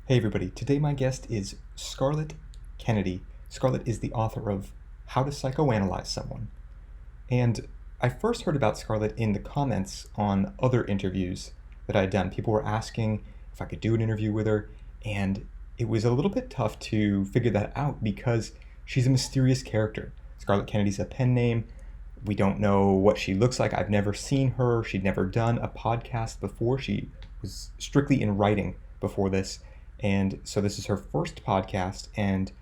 Hey everybody, today my guest is Scarlett Kennedy. Scarlett is the author of How to Psychoanalyze Someone. And I first heard about Scarlett in the comments on other interviews that I had done. People were asking if I could do an interview with her, and it was a little bit tough to figure that out because she's a mysterious character. Scarlett Kennedy's a pen name. We don't know what she looks like. I've never seen her. She'd never done a podcast before. She was strictly in writing before this. And so this is her first podcast, and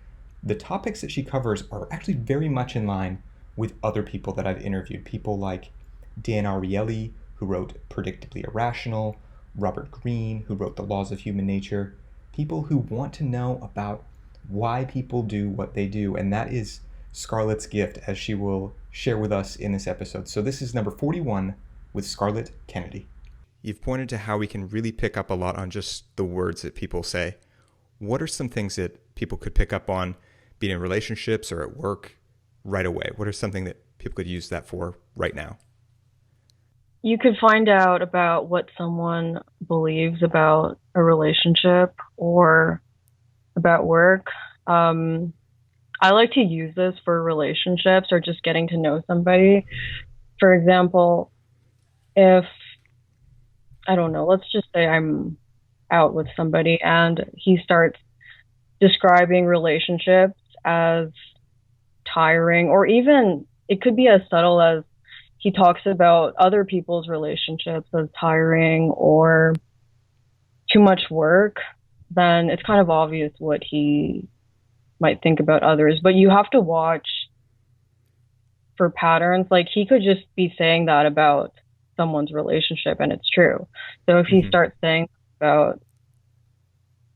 the topics that she covers are actually very much in line with other people that I've interviewed. People like Dan Ariely, who wrote Predictably Irrational, Robert Greene, who wrote The Laws of Human Nature, people who want to know about why people do what they do, and that is Scarlett's gift, as she will share with us in this episode. So this is number 41 with Scarlett Kennedy. You've pointed to how we can really pick up a lot on just the words that people say. What are some things that people could pick up on, be it in relationships or at work, right away? What are something that people could use that for right now? You could find out about what someone believes about a relationship or about work. I like to use this for relationships or just getting to know somebody. For example, if I don't know, let's just say I'm out with somebody and he starts describing relationships as tiring, or even it could be as subtle as he talks about other people's relationships as tiring or too much work, then it's kind of obvious what he might think about others. But you have to watch for patterns. Like, he could just be saying that about someone's relationship and it's true. So if he starts saying about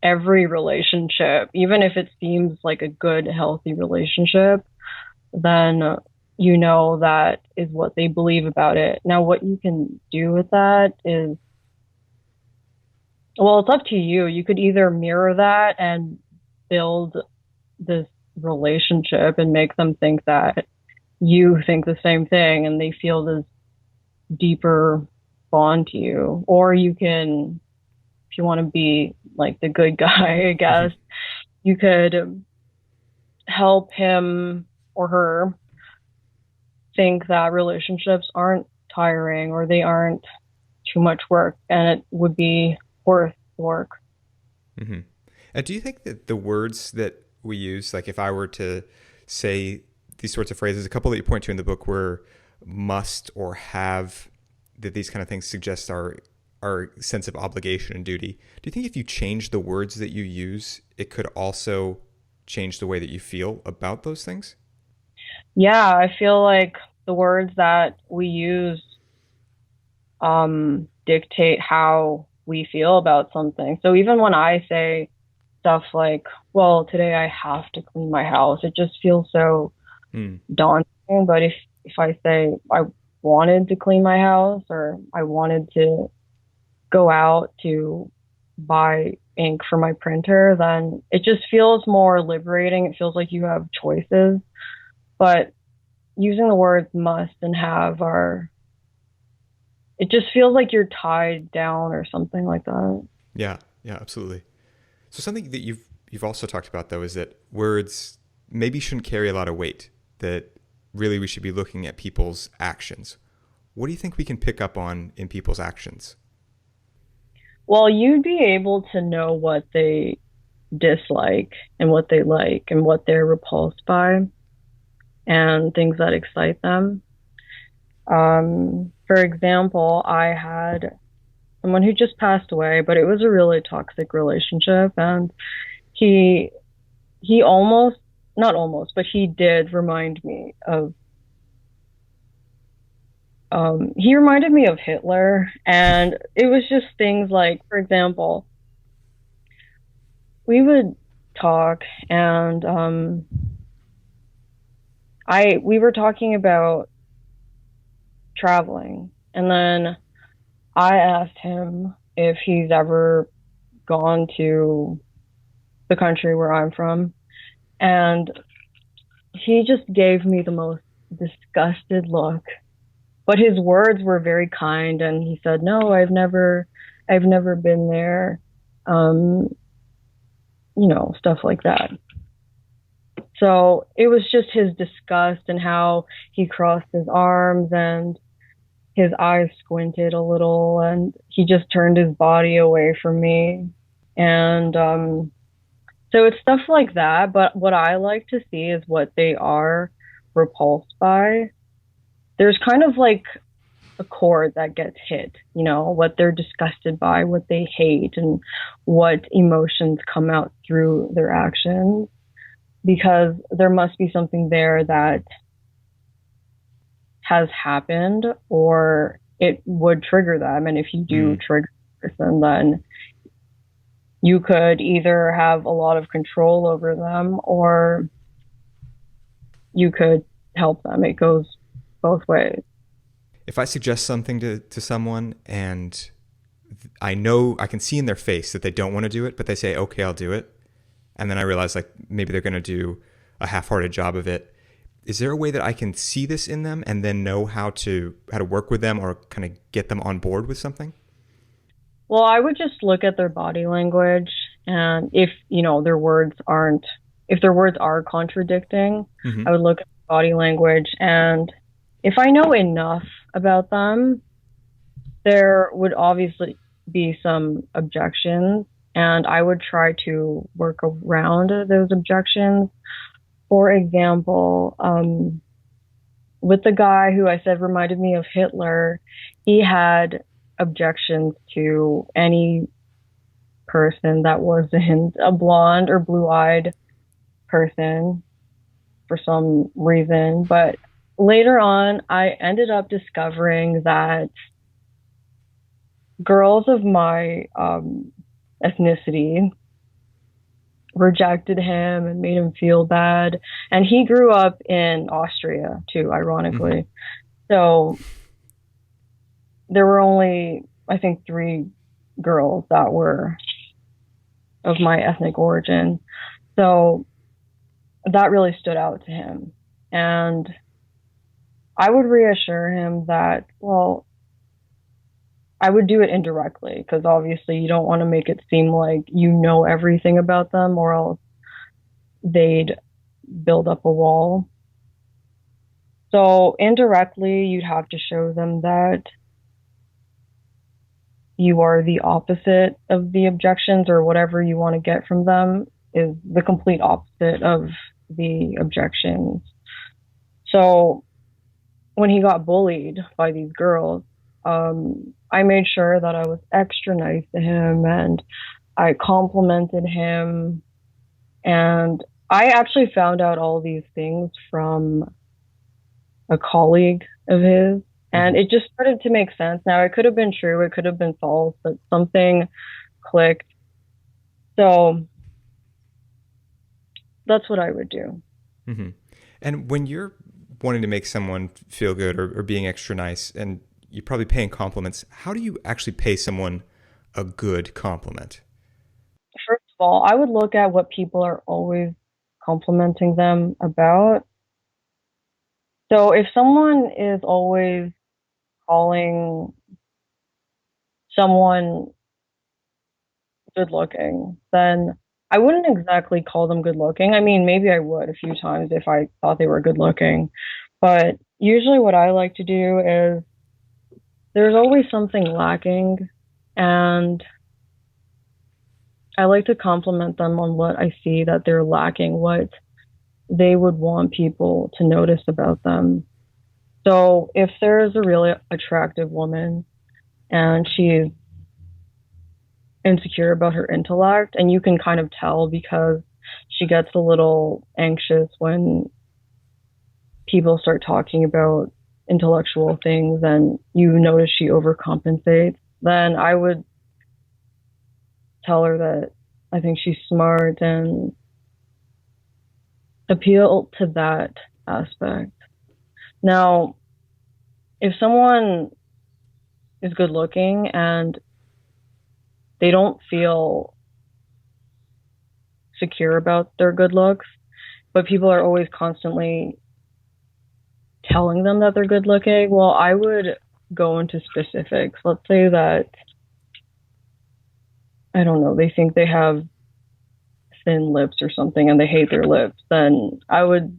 every relationship, even if it seems like a good, healthy relationship, then you know that is what they believe about it. Now, what you can do with that is, well, it's up to you. You could either mirror that and build this relationship and make them think that you think the same thing and they feel this deeper bond to you. Or you can, if you want to be like the good guy, I guess, you could help him or her think that relationships aren't tiring or they aren't too much work and it would be worth work. Mm-hmm. And do you think that the words that we use, like if I were to say these sorts of phrases, a couple that you point to in the book were must or have, that these kind of things suggest our sense of obligation and duty. Do you think if you change the words that you use, it could also change the way that you feel about those things? Yeah, I feel like the words that we use dictate how we feel about something. So even when I say stuff like, well, today I have to clean my house, it just feels so daunting. But if I say I wanted to clean my house or I wanted to go out to buy ink for my printer, then it just feels more liberating. It feels like you have choices. But using the words must and have it just feels like you're tied down or something like that. Yeah, absolutely. So something that you've also talked about, though, is that words maybe shouldn't carry a lot of weight, that really we should be looking at people's actions. What do you think we can pick up on in people's actions? Well, you'd be able to know what they dislike and what they like and what they're repulsed by and things that excite them. For example, I had someone who just passed away, but it was a really toxic relationship, and he almost, not almost, but he did remind me of he reminded me of Hitler, and it was just things like, for example, we would talk and we were talking about traveling, and then I asked him if he's ever gone to the country where I'm from, and he just gave me the most disgusted look. But his words were very kind, and he said, "No, I've never been there." stuff like that. So it was just his disgust and how he crossed his arms and his eyes squinted a little and he just turned his body away from me. And so it's stuff like that. But what I like to see is what they are repulsed by. There's kind of like a chord that gets hit, what they're disgusted by, what they hate, and what emotions come out through their actions. Because there must be something there that has happened or it would trigger them. And if you do trigger a person, then you could either have a lot of control over them or you could help them. It goes both ways. If I suggest something to someone and I know I can see in their face that they don't want to do it, but they say, okay, I'll do it. And then I realize like maybe they're going to do a half-hearted job of it. Is there a way that I can see this in them and then know how to work with them or kind of get them on board with something? Well, I would just look at their body language, and if their words are contradicting, I would look at their body language, and if I know enough about them, there would obviously be some objections, and I would try to work around those objections. For example, with the guy who I said reminded me of Hitler, he had objections to any person that wasn't a blonde or blue-eyed person for some reason. But later on, I ended up discovering that girls of my ethnicity rejected him and made him feel bad. And he grew up in Austria too, ironically. So there were only, I think, 3 girls that were of my ethnic origin. So that really stood out to him. And I would reassure him that, well, I would do it indirectly because obviously you don't want to make it seem like you know everything about them or else they'd build up a wall. So indirectly, you'd have to show them that you are the opposite of the objections or whatever you want to get from them is the complete opposite of the objections. So when he got bullied by these girls, I made sure that I was extra nice to him and I complimented him. And I actually found out all these things from a colleague of his. And it just started to make sense. Now, it could have been true, it could have been false, but something clicked. So that's what I would do. Mm-hmm. And when you're wanting to make someone feel good or being extra nice, and you're probably paying compliments, how do you actually pay someone a good compliment? First of all, I would look at what people are always complimenting them about. So if someone is always calling someone good looking, then I wouldn't exactly call them good looking. I mean, maybe I would a few times if I thought they were good looking. But usually what I like to do is there's always something lacking, and I like to compliment them on what I see that they're lacking, what they would want people to notice about them. So if there's a really attractive woman and she's insecure about her intellect, and you can kind of tell because she gets a little anxious when people start talking about intellectual things and you notice she overcompensates, then I would tell her that I think she's smart and appeal to that aspect. Now, if someone is good looking and they don't feel secure about their good looks, but people are always constantly telling them that they're good looking, well, I would go into specifics. Let's say that, I don't know, they think they have thin lips or something and they hate their lips, then I would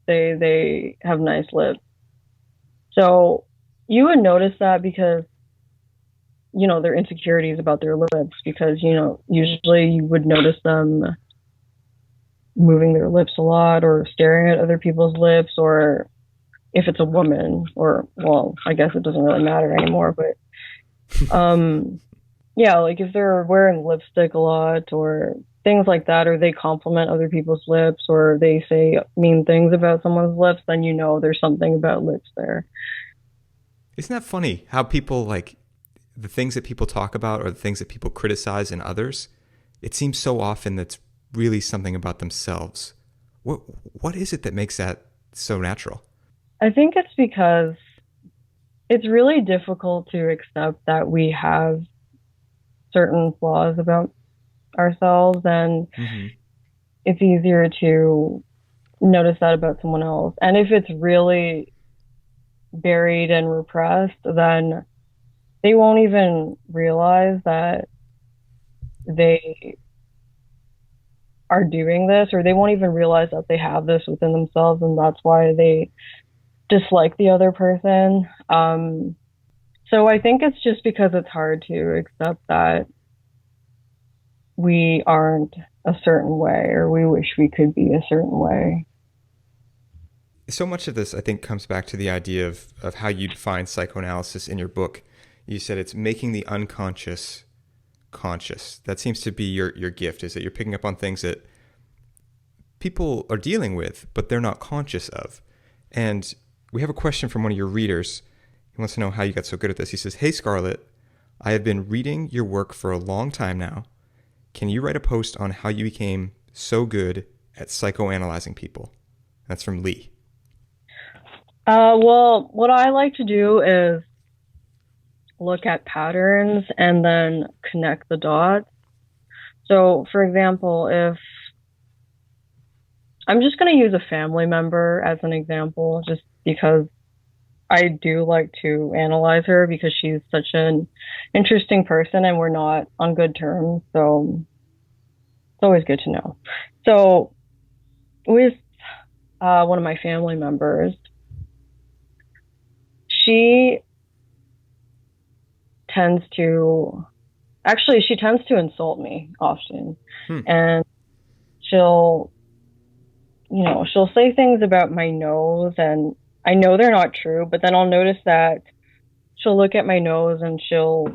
say they have nice lips. So you would notice that because, their insecurities about their lips, because, usually you would notice them moving their lips a lot or staring at other people's lips, or if it's a woman, or, well, I guess it doesn't really matter anymore, but yeah, like if they're wearing lipstick a lot or things like that, or they compliment other people's lips, or they say mean things about someone's lips, then there's something about lips there. Isn't that funny how people like the things that people talk about or the things that people criticize in others? It seems so often that's really something about themselves. What is it that makes that so natural? I think it's because it's really difficult to accept that we have certain flaws about ourselves, and it's easier to notice that about someone else. And if it's really buried and repressed, then they won't even realize that they are doing this, or they won't even realize that they have this within themselves, and that's why they dislike the other person. So I think it's just because it's hard to accept that we aren't a certain way, or we wish we could be a certain way. So much of this, I think, comes back to the idea of how you define psychoanalysis in your book. You said it's making the unconscious conscious. That seems to be your gift, is that you're picking up on things that people are dealing with, but they're not conscious of. And we have a question from one of your readers. He wants to know how you got so good at this. He says, "Hey, Scarlett, I have been reading your work for a long time now. Can you write a post on how you became so good at psychoanalyzing people?" That's from Lee. Well, what I like to do is look at patterns and then connect the dots. So, for example, if I'm just going to use a family member as an example, just because I do like to analyze her, because she's such an interesting person and we're not on good terms. So it's always good to know. So with one of my family members, she tends to insult me often. And she'll say things about my nose, and I know they're not true, but then I'll notice that she'll look at my nose and she'll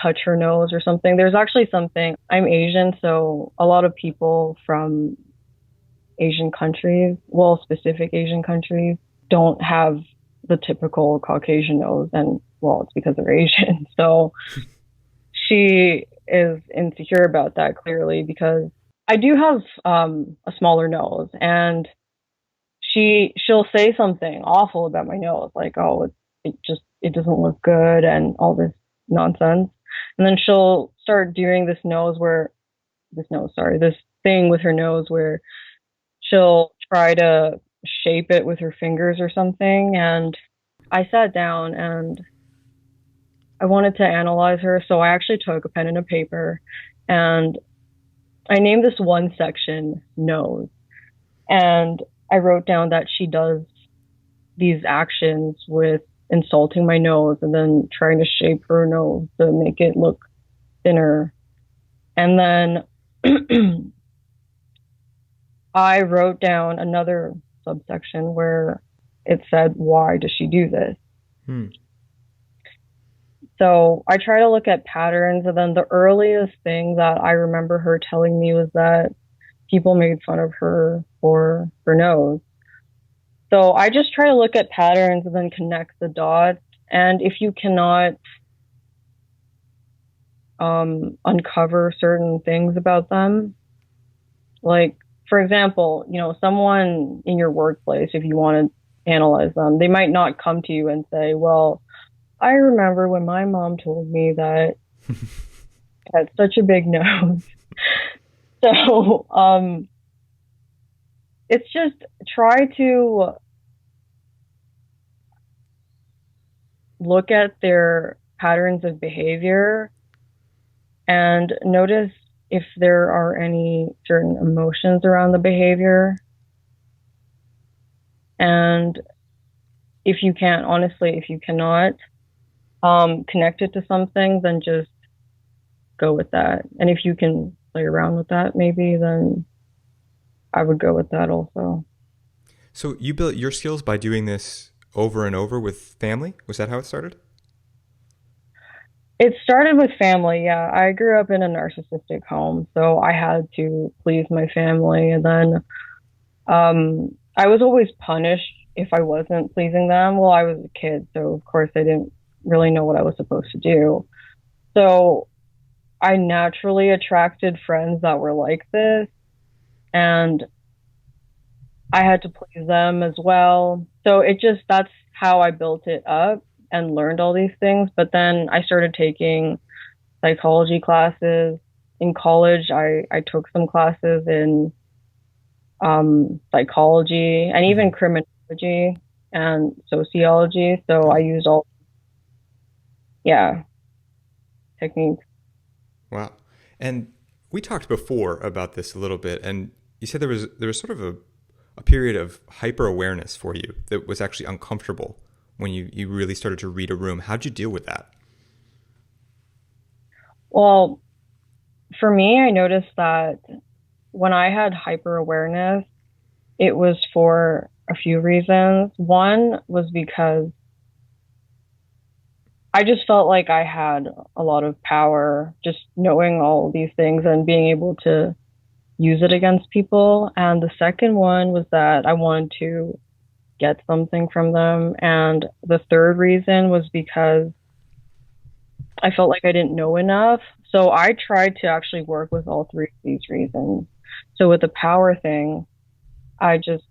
touch her nose or something. There's actually something, I'm Asian, so a lot of people from Asian countries, well, specific Asian countries, don't have the typical Caucasian nose, and well, it's because they're Asian. So she is insecure about that, clearly, because I do have a smaller nose, and she'll say something awful about my nose, like, oh, it doesn't look good and all this nonsense. And then she'll start doing this thing with her nose where she'll try to shape it with her fingers or something. And I sat down and I wanted to analyze her. So I actually took a pen and a paper and I named this one section nose. And I wrote down that she does these actions with insulting my nose and then trying to shape her nose to make it look thinner. And then I wrote down another subsection where it said, why does she do this? So I try to look at patterns, and then the earliest thing that I remember her telling me was that people made fun of her for her nose. So I just try to look at patterns and then connect the dots. And if you cannot uncover certain things about them, like, for example, someone in your workplace, if you want to analyze them, they might not come to you and say, well, I remember when my mom told me that I had such a big nose. So it's just try to look at their patterns of behavior and notice if there are any certain emotions around the behavior. And if you can't, honestly, if you cannot connect it to something, then just go with that. And if you can play around with that, maybe, then I would go with that also. So you built your skills by doing this over and over with family? Was that how it started? It started with family, yeah. I grew up in a narcissistic home, so I had to please my family. And then I was always punished if I wasn't pleasing them. Well, I was a kid, so of course I didn't really know what I was supposed to do. So I naturally attracted friends that were like this, and I had to please them as well. So it just, that's how I built it up and learned all these things. But then I started taking psychology classes. In college, I took some classes in psychology and Hmm. even criminology and sociology. So I Oh, used all, yeah, techniques. wow. And we talked before about this a little bit, and you said there was sort of a period of hyper awareness for you that was actually uncomfortable when you really started to read a room. How'd you deal with that? Well, for me, I noticed that when I had hyper awareness, it was for a few reasons. One was because I just felt like I had a lot of power just knowing all these things and being able to use it against people. And the second one was that I wanted to get something from them. And the third reason was because I felt like I didn't know enough. So I tried to actually work with all three of these reasons. So with the power thing, I just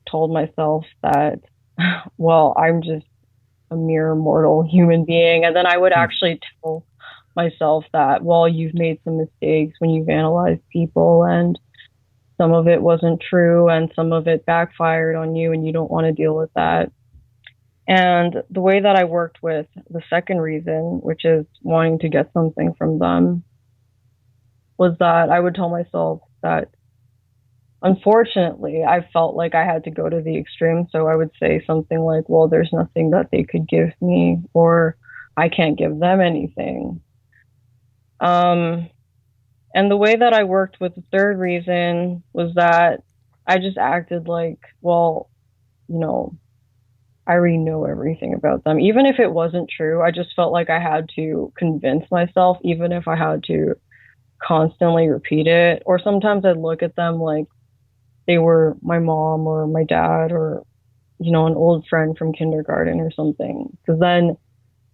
told myself that, well, I'm just a mere mortal human being. And then I would Hmm. actually tell myself that, well, you've made some mistakes when you've analyzed people, and some of it wasn't true, and some of it backfired on you, and you don't want to deal with that. And the way that I worked with the second reason, which is wanting to get something from them, was that I would tell myself that unfortunately I felt like I had to go to the extreme. So I would say something like, well, there's nothing that they could give me, or I can't give them anything. Um, and the way that I worked with the third reason was that I just acted like, well, you know, I already know everything about them. Even if it wasn't true, I just felt like I had to convince myself, even if I had to constantly repeat it. Or sometimes I'd look at them like they were my mom or my dad or, an old friend from kindergarten or something. Because then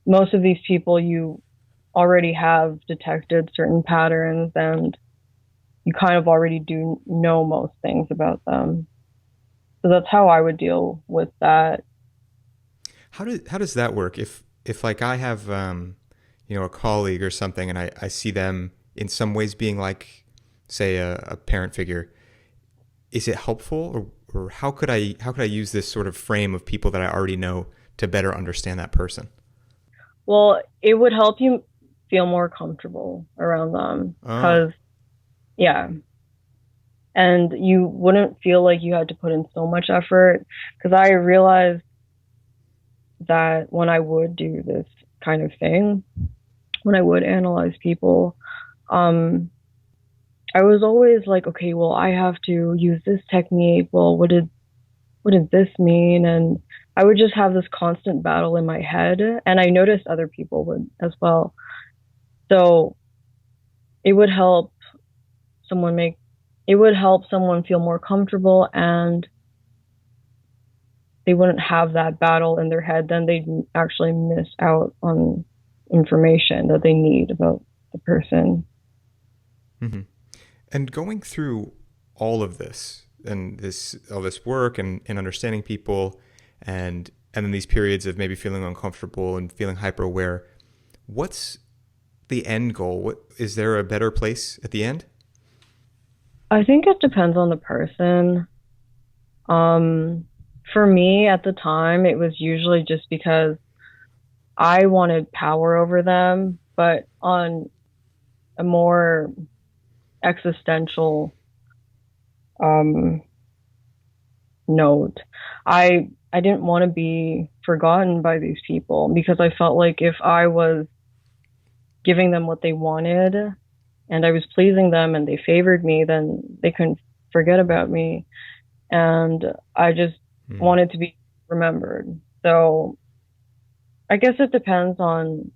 most of these people, you already have detected certain patterns and you kind of already do know most things about them. So that's how I would deal with that. How does that work? If like I have a colleague or something, and I see them in some ways being like, say, a parent figure, is it helpful, or how could I use this sort of frame of people that I already know to better understand that person? Well, it would help you feel more comfortable around them Oh. because, yeah, and you wouldn't feel like you had to put in so much effort. Because I realized that when I would do this kind of thing, when I would analyze people, um, I was always like, okay, well, I have to use this technique. Well, what did this mean? And I would just have this constant battle in my head, and I noticed other people would as well. So it would help someone make it would help someone feel more comfortable, and they wouldn't have that battle in their head. Then they'd actually miss out on information that they need about the person. Hmm. And going through all of this and this all this work and understanding people and then these periods of maybe feeling uncomfortable and feeling hyper aware, what's the end goal? What is there a better place at the end? I think it depends on the person. Um, for me at the time, it was usually just because I wanted power over them, but on a more existential um, note. I didn't want to be forgotten by these people because I felt like if I was giving them what they wanted and I was pleasing them and they favored me, then they couldn't forget about me. And I just Hmm. wanted to be remembered. So I guess it depends on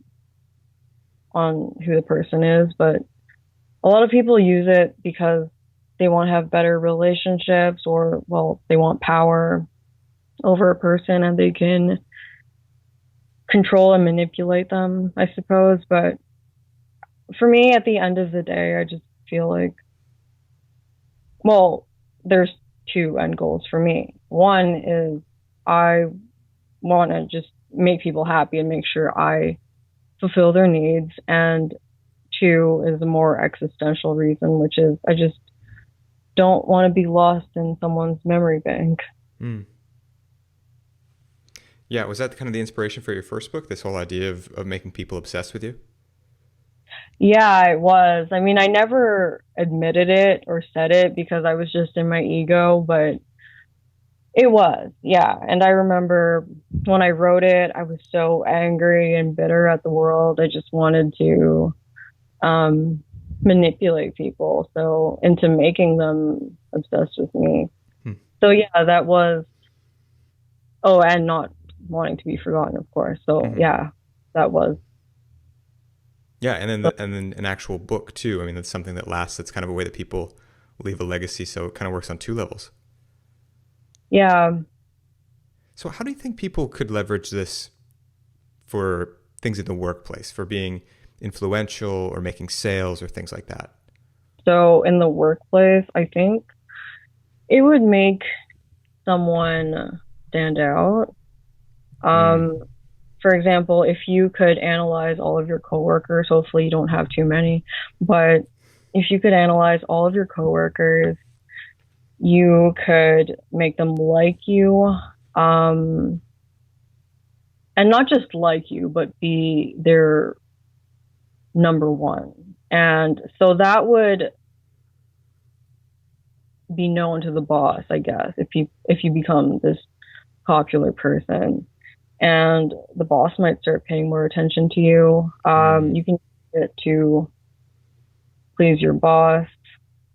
who the person is, but a lot of people use it because they want to have better relationships or well, they want power over a person and they can control and manipulate them, I suppose. But for me, at the end of the day, I just feel like, well, there's two end goals for me. One is I want to just make people happy and make sure I fulfill their needs. And two is a more existential reason, which is I just don't want to be lost in someone's memory bank. Hmm. Yeah, was that kind of the inspiration for your first book? This whole idea of making people obsessed with you? Yeah, it was. I mean, I never admitted it or said it because I was just in my ego, but it was. Yeah. And I remember when I wrote it, I was so angry and bitter at the world. I just wanted to um, manipulate people so into making them obsessed with me. Hmm. So yeah, that was, oh, and not wanting to be forgotten, of course. So Hmm. yeah, that was. Yeah, and then an actual book too. I mean, that's something that lasts. That's kind of a way that people leave a legacy. So it kind of works on two levels. Yeah. So how do you think people could leverage this for things in the workplace, for being influential or making sales or things like that? So in the workplace, I think it would make someone stand out. Mm. Um, for example, if you could analyze all of your coworkers, hopefully you don't have too many, but if you could analyze all of your coworkers, you could make them like you, um, and not just like you, but be their number one. And so that would be known to the boss, I guess, if you become this popular person. And the boss might start paying more attention to you. Mm. You can use it to please your boss.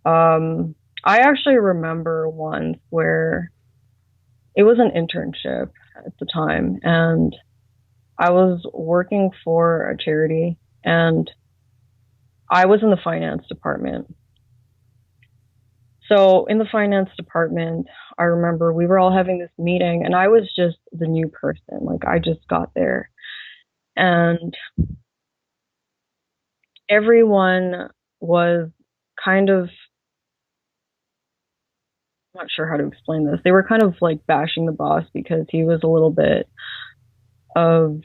Um, I actually remember once where it was an internship at the time, and I was working for a charity, and I was in the finance department. So in the finance department, I remember we were all having this meeting, and I was just the new person. Like I just got there, and everyone was kind of, I'm not sure how to explain this. They were kind of like bashing the boss because he was a little bit of,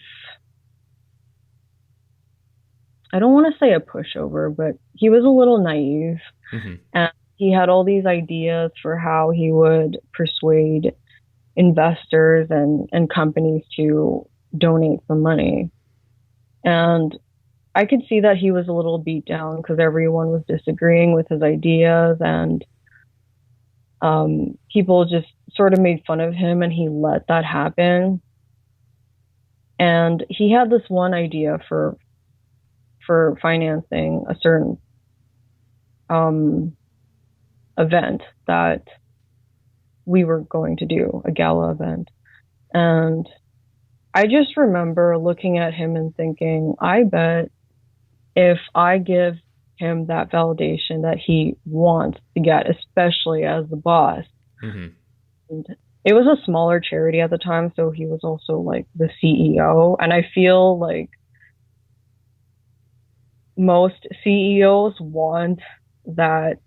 I don't want to say a pushover, but he was a little naive Hmm. and he had all these ideas for how he would persuade investors and companies to donate some money. And I could see that he was a little beat down because everyone was disagreeing with his ideas and people just sort of made fun of him and he let that happen. And he had this one idea for financing a certain um, event that we were going to do, a gala event. And I just remember looking at him and thinking, I bet if I give him that validation that he wants to get, especially as the boss. Hmm. And it was a smaller charity at the time, so he was also like the CEO. And I feel like most CEOs want that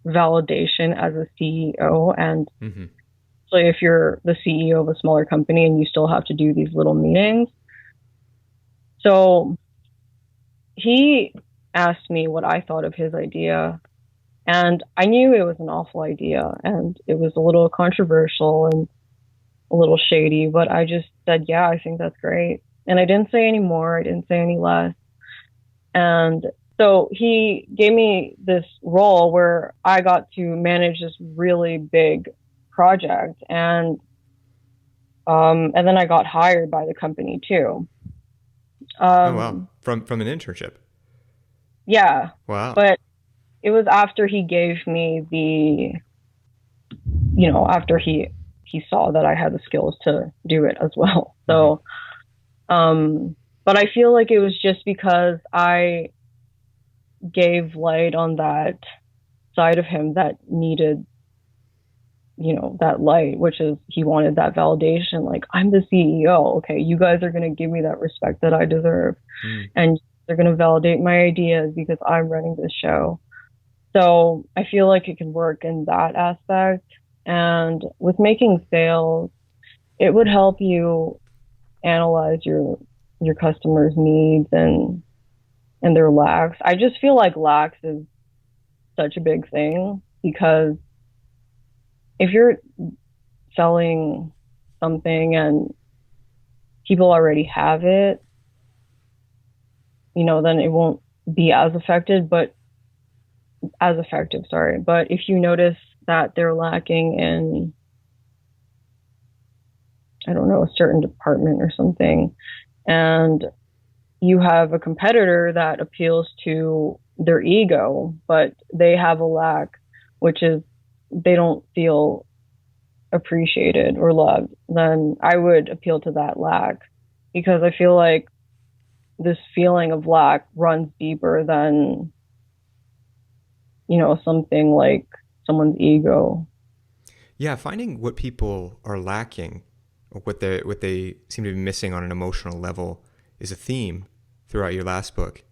validation as a CEO. And Hmm. so if you're the CEO of a smaller company and you still have to do these little meetings. So he asked me what I thought of his idea. And I knew it was an awful idea and it was a little controversial and a little shady, but I just said, yeah, I think that's great. And I didn't say any more, I didn't say any less. And So he gave me this role where I got to manage this really big project, and then I got hired by the company too. Oh wow, Um, from an internship. yeah, Wow. but it was after he gave me after he saw that I had the skills to do it as well. Hmm. So, but I feel like it was just because I gave light on that side of him that needed, that light, which is he wanted that validation. Like, I'm the CEO. Okay, you guys are going to give me that respect that I deserve. Mm. And they're going to validate my ideas because I'm running this show. So I feel like it can work in that aspect. And with making sales, it would help you analyze your customers' needs and their lacks. I just feel like lacks is such a big thing because if you're selling something and people already have it, then it won't be as effective, sorry. But if you notice that they're lacking in, I don't know, a certain department or something, and you have a competitor that appeals to their ego, but they have a lack, which is they don't feel appreciated or loved, then I would appeal to that lack because I feel like this feeling of lack runs deeper than, something like someone's ego. Yeah, finding what people are lacking or what they seem to be missing on an emotional level is a theme throughout your last book.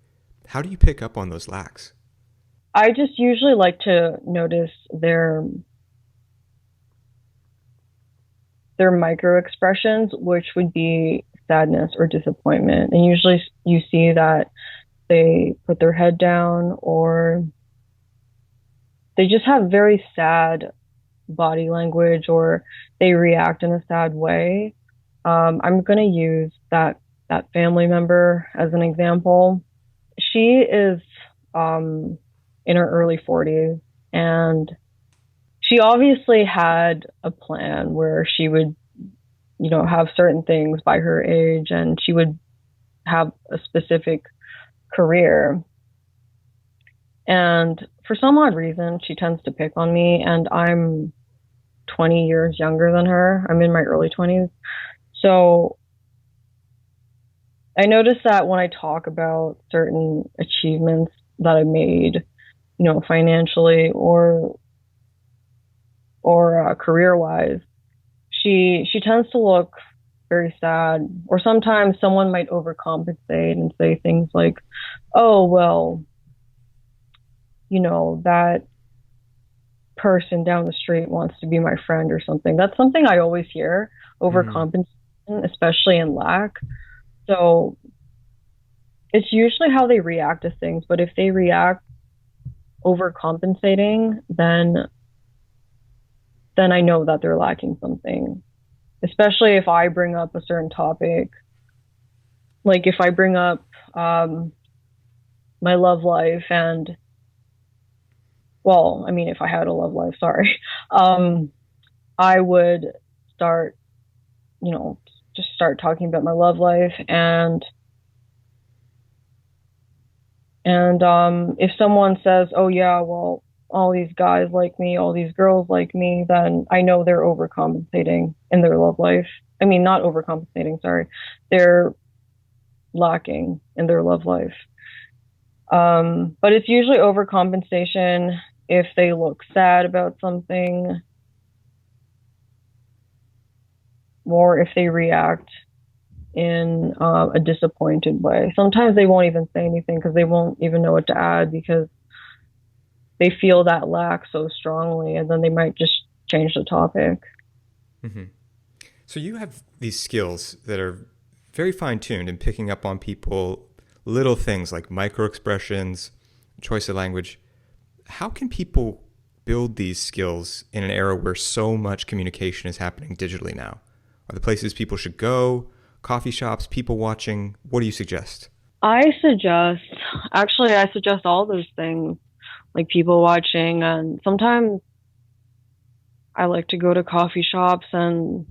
How do you pick up on those lacks? I just usually like to notice their micro expressions, which would be sadness or disappointment. And usually you see that they put their head down or they just have very sad body language or they react in a sad way. I'm going to use that family member as an example. She is in her early 40s, and she obviously had a plan where she would, have certain things by her age, and she would have a specific career. And for some odd reason, she tends to pick on me, and I'm 20 years younger than her. I'm in my early 20s. So I noticed that when I talk about certain achievements that I made, financially or career wise, she tends to look very sad. Or sometimes someone might overcompensate and say things like, "Oh well, that person down the street wants to be my friend," or something. That's something I always hear, Mm. overcompensation, especially in lack. So it's usually how they react to things. But if they react overcompensating, then I know that they're lacking something. Especially if I bring up a certain topic, like if I bring up my love life and, well, I mean, if I had a love life, sorry, I would start, just start talking about my love life and if someone says, "Oh yeah, well, all these guys like me, all these girls like me," then I know they're overcompensating in their love life. I mean, not overcompensating, sorry. They're lacking in their love life. But it's usually overcompensation if they look sad about something or if they react in a disappointed way. Sometimes they won't even say anything because they won't even know what to add because they feel that lack so strongly, and then they might just change the topic. Hmm. So you have these skills that are very fine tuned in picking up on people, little things like micro expressions, choice of language. How can people build these skills in an era where so much communication is happening digitally now? Are the places people should go? Coffee shops, people watching? What do you suggest? I suggest Actually, I suggest all those things, like people watching, and sometimes I like to go to coffee shops and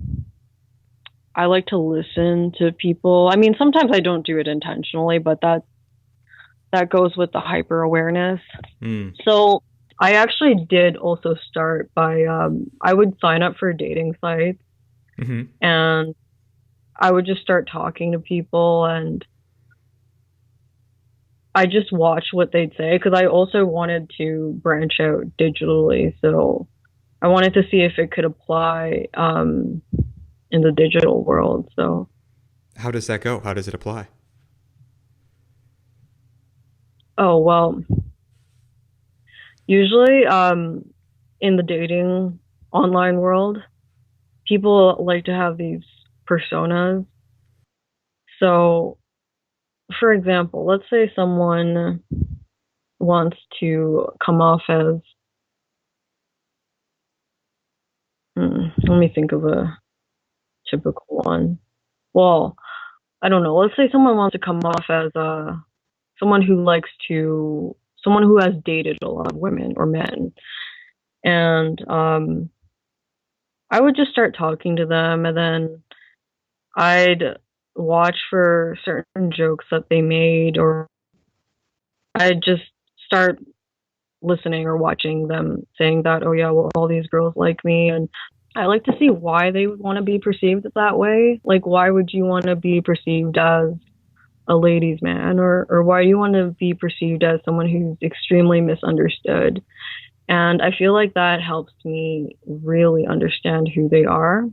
I like to listen to people. I mean, sometimes I don't do it intentionally, but that goes with the hyper awareness. Mm. So I actually did also start by I would sign up for dating sites Hmm. and I would just start talking to people and I just watch what they'd say because I also wanted to branch out digitally. So I wanted to see if it could apply in the digital world. So, How does that go? How does it apply? oh, well, usually in the dating online world, people like to have these personas. So, for example, let's say someone wants to come off as, let me think of a typical one. Well, I don't know. Let's say someone wants to come off as someone who likes to, someone who has dated a lot of women or men. And I would just start talking to them and then I'd watch for certain jokes that they made, or I'd just start listening or watching them saying that, oh yeah, well, all these girls like me. And I like to see why they would want to be perceived that way. Like, why would you want to be perceived as a ladies' man, or why do you want to be perceived as someone who's extremely misunderstood? And I feel like that helps me really understand who they are.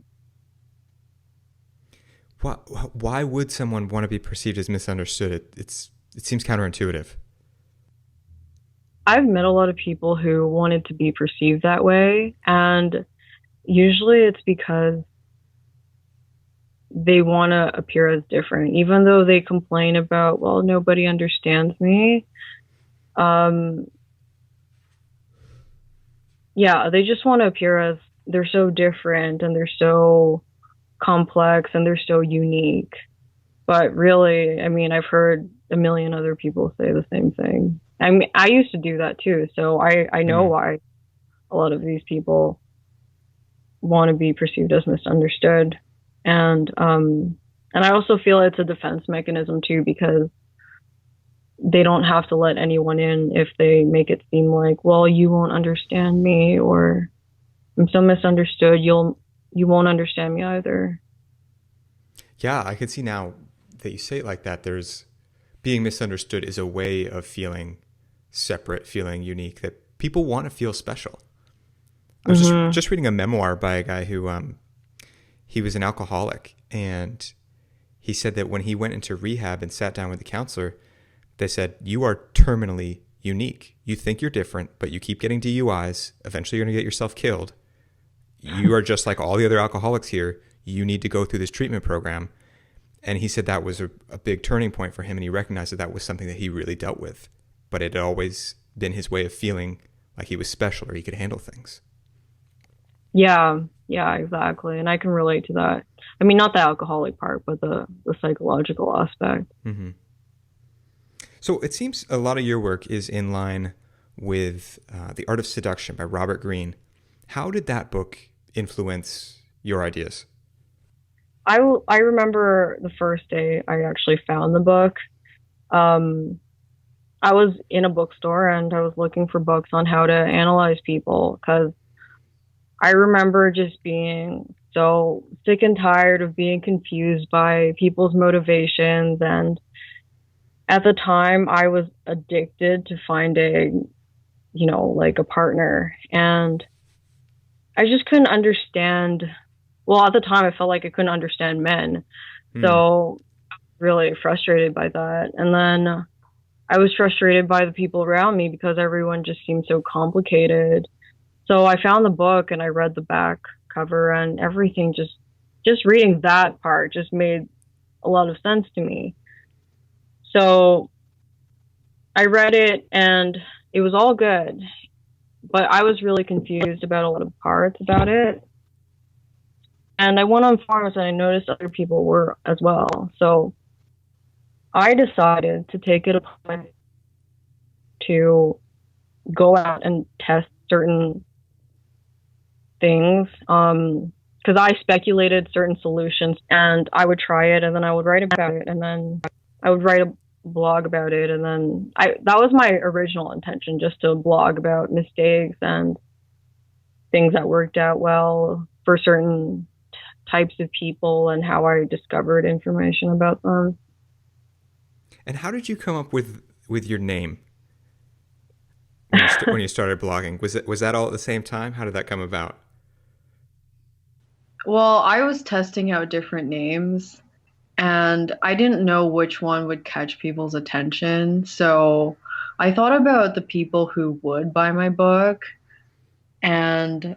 Why, why would someone want to be perceived as misunderstood? It seems counterintuitive. I've met a lot of people who wanted to be perceived that way, and usually it's because they want to appear as different, even though they complain about, well, nobody understands me. Um, yeah, they just want to appear as they're so different and they're so complex and they're so unique. But really, I mean, I've heard a million other people say the same thing. I mean, I used to do that too, so I know Mm. why a lot of these people want to be perceived as misunderstood, and I also feel it's a defense mechanism too because they don't have to let anyone in if they make it seem like, well, you won't understand me, or I'm so misunderstood, you won't understand me either. Yeah, I can see now that you say it like that. There's being misunderstood is a way of feeling separate, feeling unique. That people want to feel special. I was Hmm. just reading a memoir by a guy who he was an alcoholic, and he said that when he went into rehab and sat down with the counselor, they said, "You are terminally unique. You think you're different, but you keep getting DUIs. Eventually, you're going to get yourself killed. You are just like all the other alcoholics here. You need to go through this treatment program." And he said that was a big turning point for him, and he recognized that that was something that he really dealt with. But it had always been his way of feeling like he was special or he could handle things. Yeah, yeah, exactly. And I can relate to that. I mean, not the alcoholic part, but the psychological aspect. Hmm. So it seems a lot of your work is in line with The Art of Seduction by Robert Greene. How did that book influence your ideas? I remember the first day I actually found the book. Um, I was in a bookstore and I was looking for books on how to analyze people because I remember just being so sick and tired of being confused by people's motivations. And at the time, I was addicted to finding, like a partner. And I just couldn't understand. Well, at the time, I felt like I couldn't understand men. Hmm. So, really frustrated by that. And then I was frustrated by the people around me because everyone just seemed so complicated. So I found the book and I read the back cover and everything just reading that part just made a lot of sense to me. So I read it and it was all good, but I was really confused about a lot of parts about it. And I went on forums and I noticed other people were as well. So I decided to take it upon to go out and test certain things. Because I speculated certain solutions and I would try it and then I would write about it and then I would write a blog about it and then that was my original intention, just to blog about mistakes and things that worked out well for certain types of people and how I discovered information about them. And how did you come up with your name when you started blogging? Was that all at the same time? How did that come about? Well, I was testing out different names and I didn't know which one would catch people's attention. So I thought about the people who would buy my book, and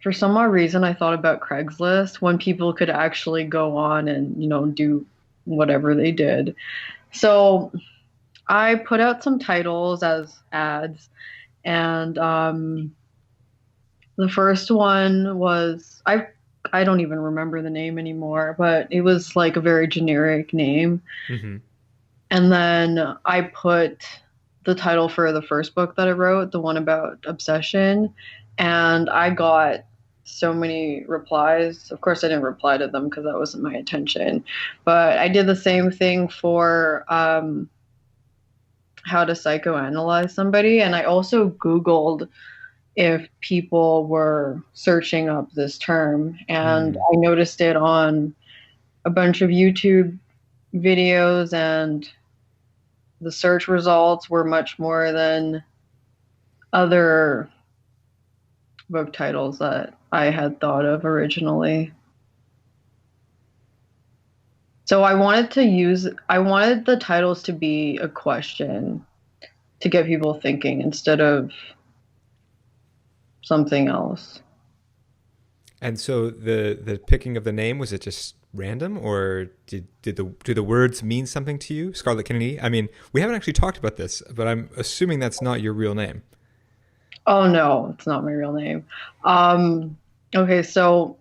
for some odd reason, I thought about Craigslist, when people could actually go on and, do whatever they did. So I put out some titles as ads, and the first one was I don't even remember the name anymore, but it was like a very generic name. Mm-hmm. And then I put the title for the first book that I wrote, the one about obsession, and I got so many replies. Of course, I didn't reply to them because that wasn't my intention. But I did the same thing for how to psychoanalyze somebody, and I also Googled if people were searching up this term, and I noticed it on a bunch of YouTube videos, and the search results were much more than other book titles that I had thought of originally. So I wanted the titles to be a question to get people thinking instead of something else. And so the picking of the name, was it just random, or do the words mean something to you? Scarlett Kennedy. I mean, we haven't actually talked about this, but I'm assuming that's not your real name. Oh no, it's not my real name. Okay, so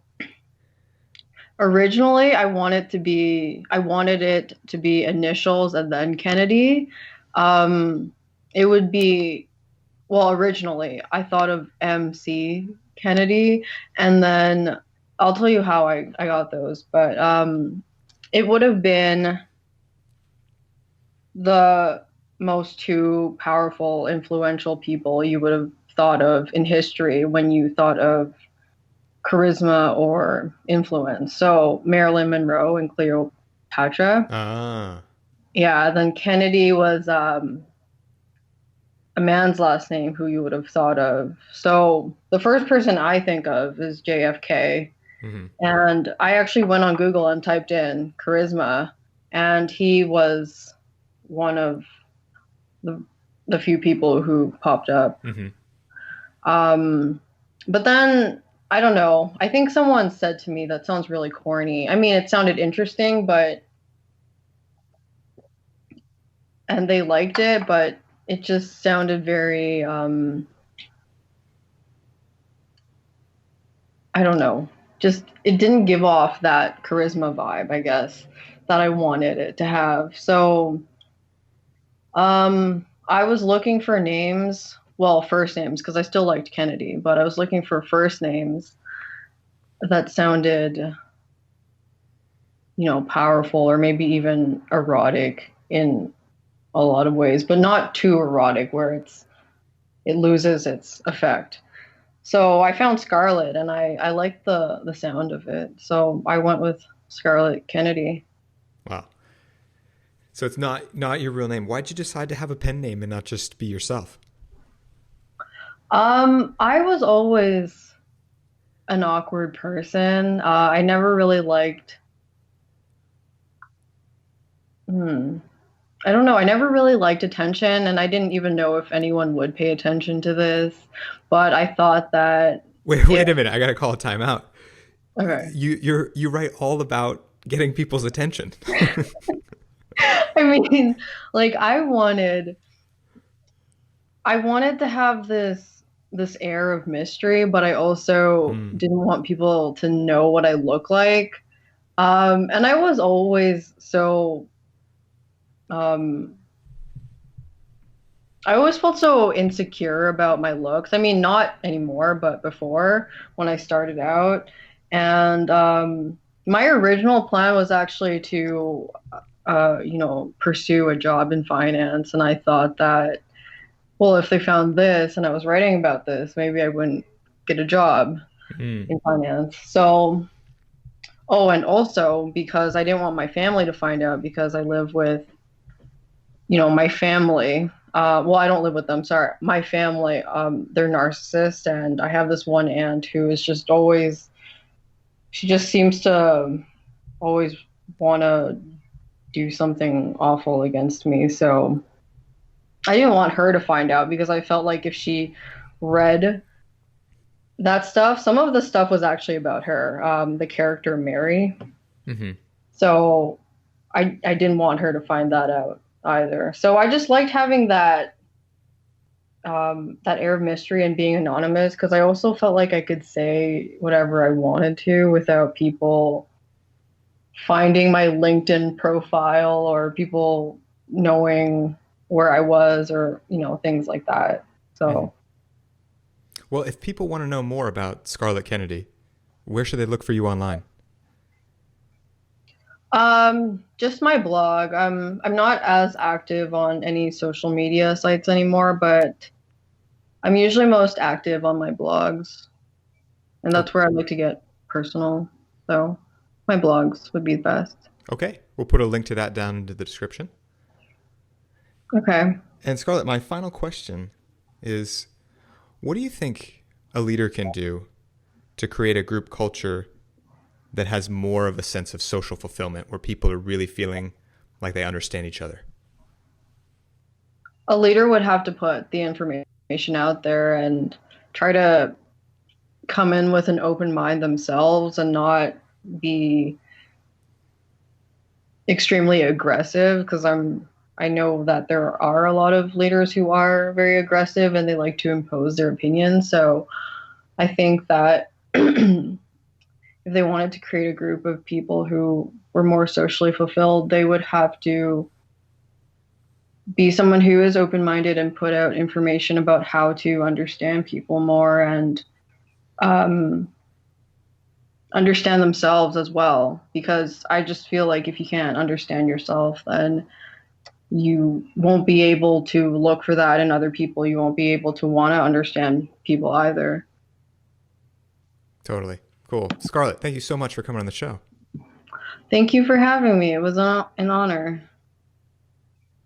originally I wanted it to be initials and then Kennedy. It would be, well, originally I thought of MC Kennedy, and then I'll tell you how I got those, but it would have been the most two powerful, influential people you would have thought of in history when you thought of charisma or influence. So Marilyn Monroe and Cleopatra. Ah. Yeah, then Kennedy was a man's last name who you would have thought of. So the first person I think of is JFK. Mm-hmm. And I actually went on Google and typed in charisma, and he was one of the few people who popped up. Mm-hmm. But then, I don't know, I think someone said to me, that sounds really corny. I mean, it sounded interesting, and they liked it, but it just sounded very, I don't know, just, it didn't give off that charisma vibe, I guess, that I wanted it to have. So, I was looking for names, well, first names, because I still liked Kennedy, but I was looking for first names that sounded, powerful or maybe even erotic in a lot of ways, but not too erotic where it loses its effect. So I found Scarlett, and I liked the sound of it. So I went with Scarlett Kennedy. Wow. So it's not your real name. Why'd you decide to have a pen name and not just be yourself? I was always an awkward person. I never really liked, I don't know. I never really liked attention, and I didn't even know if anyone would pay attention to this. But I thought that. Wait a minute! I gotta call a timeout. Okay. You write all about getting people's attention. I mean, like I wanted to have this air of mystery, but I also didn't want people to know what I look like. And I was always so I always felt so insecure about my looks. I mean, not anymore, but before when I started out. And my original plan was actually to, pursue a job in finance. And I thought that, well, if they found this and I was writing about this, maybe I wouldn't get a job Mm. in finance. So, oh, and also because I didn't want my family to find out because I live with, my family. Well, I don't live with them. Sorry, my family. They're narcissists, and I have this one aunt who is just always. She just seems to always want to do something awful against me. So I didn't want her to find out because I felt like if she read that stuff, some of the stuff was actually about her, the character Mary. Hmm. So I didn't want her to find that out either. So I just liked having that air of mystery and being anonymous because I also felt like I could say whatever I wanted to without people finding my LinkedIn profile or people knowing where I was or, things like that. Hmm. So, Well, if people want to know more about Scarlett Kennedy, where should they look for you online? just my blog. I'm not as active on any social media sites anymore, but I'm usually most active on my blogs, and Oh, that's where I like to get personal. So, my blogs would be the best. okay. We'll put a link to that down into the description. Okay. And Scarlett, my final question is, what do you think a leader can do to create a group culture that has more of a sense of social fulfillment where people are really feeling like they understand each other? A leader would have to put the information out there and try to come in with an open mind themselves and not be extremely aggressive because I know that there are a lot of leaders who are very aggressive and they like to impose their opinions. So I think that if they wanted to create a group of people who were more socially fulfilled, they would have to be someone who is open minded and put out information about how to understand people more and um, understand themselves as well. Because I just feel like if you can't understand yourself, then you won't be able to look for that in other people. You won't be able to want to understand people either. Totally. Cool. Scarlett, thank you so much for coming on the show. Thank you for having me. It was an honor.